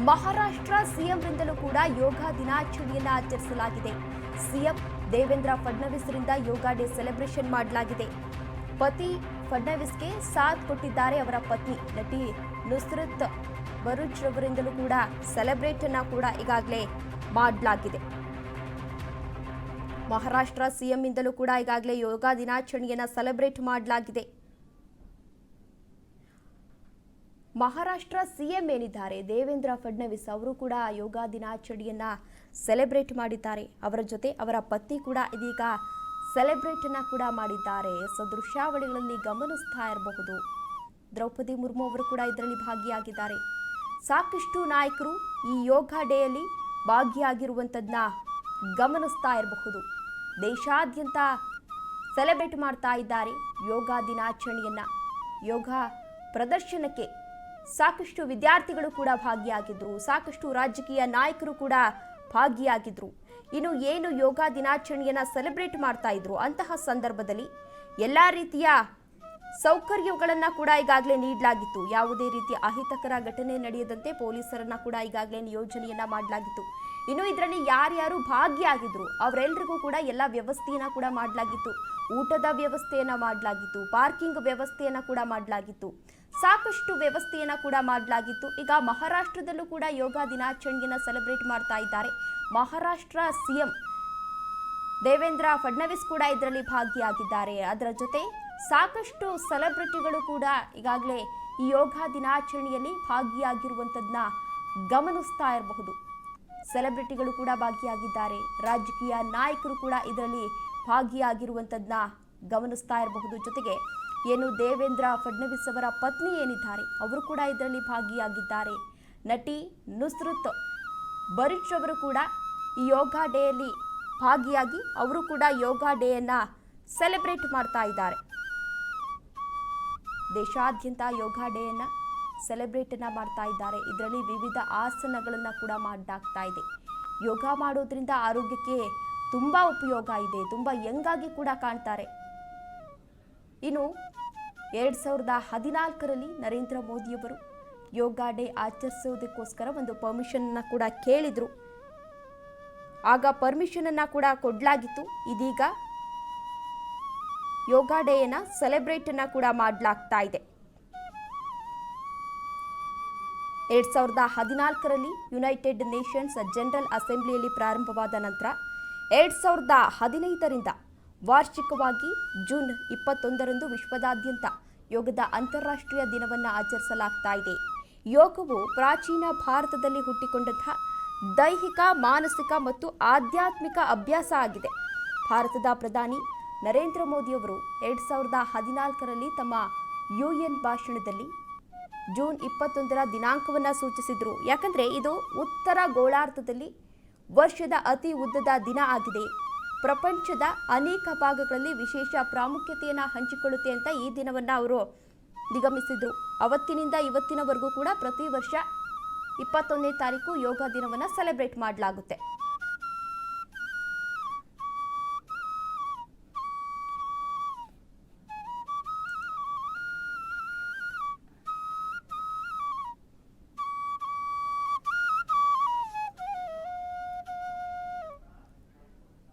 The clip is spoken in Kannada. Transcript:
ಮಹಾರಾಷ್ಟ್ರ ಸಿಎಂರಿಂದಲೂ ಕೂಡ ಯೋಗ ದಿನಾಚರಣೆಯನ್ನು ಆಚರಿಸಲಾಗಿದೆ. ಸಿಎಂ ದೇವೇಂದ್ರ ಫಡ್ನವೀಸ್ರಿಂದ ಯೋಗ ಡೇ ಸೆಲೆಬ್ರೇಷನ್ ಮಾಡಲಾಗಿದೆ. ಪತಿ ಫಡ್ನವೀಸ್ಗೆ ಸಾಥ್ ಕೊಟ್ಟಿದ್ದಾರೆ ಅವರ ಪತ್ನಿ ನಟಿ ನುಸ್ರತ್ ಭರೂಚ್ ರವರಿಂದಲೂ ಕೂಡ ಸೆಲೆಬ್ರೇಟ್ ಅನ್ನ ಕೂಡ ಈಗಾಗಲೇ ಮಾಡಲಾಗಿದೆ. ಮಹಾರಾಷ್ಟ್ರ ಸಿಎಂ ಇಂದಲೂ ಕೂಡ ಈಗಾಗಲೇ ಯೋಗ ದಿನಾಚರಣೆಯನ್ನ ಸೆಲೆಬ್ರೇಟ್ ಮಾಡಲಾಗಿದೆ. ಮಹಾರಾಷ್ಟ್ರ ಸಿಎಂ ಏನಿದ್ದಾರೆ ದೇವೇಂದ್ರ ಫಡ್ನವೀಸ್ ಅವರು ಕೂಡ ಯೋಗ ದಿನಾಚರಣೆಯನ್ನ ಸೆಲೆಬ್ರೇಟ್ ಮಾಡಿದ್ದಾರೆ. ಅವರ ಜೊತೆ ಅವರ ಪತ್ನಿ ಕೂಡ ಇದೀಗ ಸೆಲೆಬ್ರೇಟ್ ಅನ್ನ ಕೂಡ ಮಾಡಿದ್ದಾರೆ. ದೃಶ್ಯಾವಳಿಗಳಲ್ಲಿ ಗಮನಿಸ್ತಾ ಇರಬಹುದು. ದ್ರೌಪದಿ ಮುರ್ಮು ಅವರು ಕೂಡ ಇದರಲ್ಲಿ ಭಾಗಿಯಾಗಿದ್ದಾರೆ. ಸಾಕಷ್ಟು ನಾಯಕರು ಈ ಯೋಗ ಡೇಯಲ್ಲಿ ಭಾಗಿಯಾಗಿರುವಂಥದ್ದನ್ನ ಗಮನಿಸ್ತಾ ಇರಬಹುದು. ದೇಶಾದ್ಯಂತ ಸೆಲೆಬ್ರೇಟ್ ಮಾಡ್ತಾ ಇದ್ದಾರೆ ಯೋಗ ದಿನಾಚರಣೆಯನ್ನ. ಯೋಗ ಪ್ರದರ್ಶನಕ್ಕೆ ಸಾಕಷ್ಟು ವಿದ್ಯಾರ್ಥಿಗಳು ಕೂಡ ಭಾಗಿಯಾಗಿದ್ರು, ಸಾಕಷ್ಟು ರಾಜಕೀಯ ನಾಯಕರು ಕೂಡ ಭಾಗಿಯಾಗಿದ್ರು. ಇನ್ನು ಏನು ಯೋಗ ದಿನಾಚರಣೆಯನ್ನ ಸೆಲೆಬ್ರೇಟ್ ಮಾಡ್ತಾ ಇದ್ರು ಅಂತಹ ಸಂದರ್ಭದಲ್ಲಿ ಎಲ್ಲ ರೀತಿಯ ಸೌಕರ್ಯಗಳನ್ನ ಕೂಡ ಈಗಾಗಲೇ ನೀಡಲಾಗಿತ್ತು. ಯಾವುದೇ ರೀತಿಯ ಅಹಿತಕರ ಘಟನೆ ನಡೆಯದಂತೆ ಪೊಲೀಸರನ್ನ ಕೂಡ ಈಗಾಗಲೇ ನಿಯೋಜನೆಯನ್ನ ಮಾಡಲಾಗಿತ್ತು. ಇನ್ನು ಇದರಲ್ಲಿ ಯಾರ್ಯಾರು ಭಾಗಿಯಾಗಿದ್ರು ಅವರೆಲ್ಲರಿಗೂ ಕೂಡ ಎಲ್ಲ ವ್ಯವಸ್ಥೆಯನ್ನ ಕೂಡ ಮಾಡಲಾಗಿತ್ತು. ಊಟದ ವ್ಯವಸ್ಥೆಯನ್ನ ಮಾಡಲಾಗಿತ್ತು, ಪಾರ್ಕಿಂಗ್ ವ್ಯವಸ್ಥೆಯನ್ನ ಕೂಡ ಮಾಡಲಾಗಿತ್ತು, ಸಾಕಷ್ಟು ವ್ಯವಸ್ಥೆಯನ್ನ ಕೂಡ ಮಾಡಲಾಗಿತ್ತು. ಈಗ ಮಹಾರಾಷ್ಟ್ರದಲ್ಲೂ ಕೂಡ ಯೋಗ ದಿನಾಚರಣೆಯನ್ನ ಸೆಲೆಬ್ರೇಟ್ ಮಾಡ್ತಾ ಇದ್ದಾರೆ. ಮಹಾರಾಷ್ಟ್ರ ಸಿಎಂ ದೇವೇಂದ್ರ ಫಡ್ನವೀಸ್ ಕೂಡ ಇದರಲ್ಲಿ ಭಾಗಿಯಾಗಿದ್ದಾರೆ. ಅದರ ಜೊತೆ ಸಾಕಷ್ಟು ಸೆಲೆಬ್ರಿಟಿಗಳು ಕೂಡ ಈಗಾಗಲೇ ಈ ಯೋಗ ದಿನಾಚರಣೆಯಲ್ಲಿ ಭಾಗಿಯಾಗಿರುವಂಥದ್ದನ್ನ ಗಮನಿಸ್ತಾ ಇರಬಹುದು. ಸೆಲೆಬ್ರಿಟಿಗಳು ಕೂಡ ಭಾಗಿಯಾಗಿದ್ದಾರೆ, ರಾಜಕೀಯ ನಾಯಕರು ಕೂಡ ಇದರಲ್ಲಿ ಭಾಗಿಯಾಗಿರುವಂಥದ್ದನ್ನ ಗಮನಿಸ್ತಾ ಇರಬಹುದು. ಜೊತೆಗೆ ಏನು ದೇವೇಂದ್ರ ಫಡ್ನವೀಸ್ ಅವರ ಪತ್ನಿ ಏನಿದ್ದಾರೆ ಅವರು ಕೂಡ ಇದರಲ್ಲಿ ಭಾಗಿಯಾಗಿದ್ದಾರೆ. ನಟಿ ನುಸ್ರತ್ ಭರೂಚ್ ಅವರು ಕೂಡ ಈ ಯೋಗ ಡೇಯಲ್ಲಿ ಭಾಗಿಯಾಗಿ ಅವರು ಕೂಡ ಯೋಗ ಡೇಯನ್ನ ಸೆಲೆಬ್ರೇಟ್ ಮಾಡ್ತಾ ಇದ್ದಾರೆ. ದೇಶಾದ್ಯಂತ ಯೋಗ ಡೇಯನ್ನ ಸೆಲೆಬ್ರೇಟ್ ಮಾಡ್ತಾ ಇದ್ದಾರೆ. ಇದರಲ್ಲಿ ವಿವಿಧ ಆಸನಗಳನ್ನ ಕೂಡ ಮಾಡಲಾಗ್ತಾ ಇದೆ. ಯೋಗ ಮಾಡೋದ್ರಿಂದ ಆರೋಗ್ಯಕ್ಕೆ ತುಂಬಾ ಉಪಯೋಗ ಇದೆ, ತುಂಬಾ ಯಂಗಾಗಿ ಕೂಡ ಕಾಣ್ತಾರೆ. ಇನ್ನು 2014ರಲ್ಲಿ ನರೇಂದ್ರ ಮೋದಿಯವರು ಯೋಗ ಡೇ ಆಚರಿಸೋದಕ್ಕೋಸ್ಕರ ಒಂದು ಪರ್ಮಿಷನ್ ಅನ್ನ ಕೂಡ ಕೇಳಿದ್ರು. ಆಗ ಪರ್ಮಿಷನ್ ಅನ್ನ ಕೂಡ ಕೊಡಲಾಗಿತ್ತು. ಇದೀಗ ಯೋಗ ಡೇಯನ್ನ ಸೆಲೆಬ್ರೇಟ್ ಅನ್ನ ಕೂಡ ಮಾಡಲಾಗ್ತಾ ಇದೆ. 2014ರಲ್ಲಿ ಯುನೈಟೆಡ್ ನೇಷನ್ಸ್ ಜನರಲ್ ಅಸೆಂಬ್ಲಿಯಲ್ಲಿ ಪ್ರಾರಂಭವಾದ ನಂತರ 2015ರಿಂದ ವಾರ್ಷಿಕವಾಗಿ ಜೂನ್ 21ರಂದು ವಿಶ್ವದಾದ್ಯಂತ ಯೋಗದ ಅಂತಾರಾಷ್ಟ್ರೀಯ ದಿನವನ್ನು ಆಚರಿಸಲಾಗ್ತಾ ಇದೆ. ಯೋಗವು ಪ್ರಾಚೀನ ಭಾರತದಲ್ಲಿ ಹುಟ್ಟಿಕೊಂಡಂತಹ ದೈಹಿಕ, ಮಾನಸಿಕ ಮತ್ತು ಆಧ್ಯಾತ್ಮಿಕ ಅಭ್ಯಾಸ ಆಗಿದೆ. ಭಾರತದ ಪ್ರಧಾನಿ ನರೇಂದ್ರ ಮೋದಿಯವರು 2014ರಲ್ಲಿ ತಮ್ಮ UN ಭಾಷಣದಲ್ಲಿ ಜೂನ್ 21ರ ದಿನಾಂಕವನ್ನು ಸೂಚಿಸಿದ್ರು. ಯಾಕಂದರೆ ಇದು ಉತ್ತರ ಗೋಳಾರ್ಧದಲ್ಲಿ ವರ್ಷದ ಅತಿ ಉದ್ದದ ದಿನ ಆಗಿದೆ. ಪ್ರಪಂಚದ ಅನೇಕ ಭಾಗಗಳಲ್ಲಿ ವಿಶೇಷ ಪ್ರಾಮುಖ್ಯತೆಯನ್ನು ಹಂಚಿಕೊಳ್ಳುತ್ತೆ ಅಂತ ಈ ದಿನವನ್ನು ಅವರು ನಿಗಮಿಸಿದ್ರು. ಅವತ್ತಿನಿಂದ ಇವತ್ತಿನವರೆಗೂ ಕೂಡ ಪ್ರತಿ ವರ್ಷ 21ನೇ ತಾರೀಕು ಯೋಗ ದಿನವನ್ನು ಸೆಲೆಬ್ರೇಟ್ ಮಾಡಲಾಗುತ್ತೆ.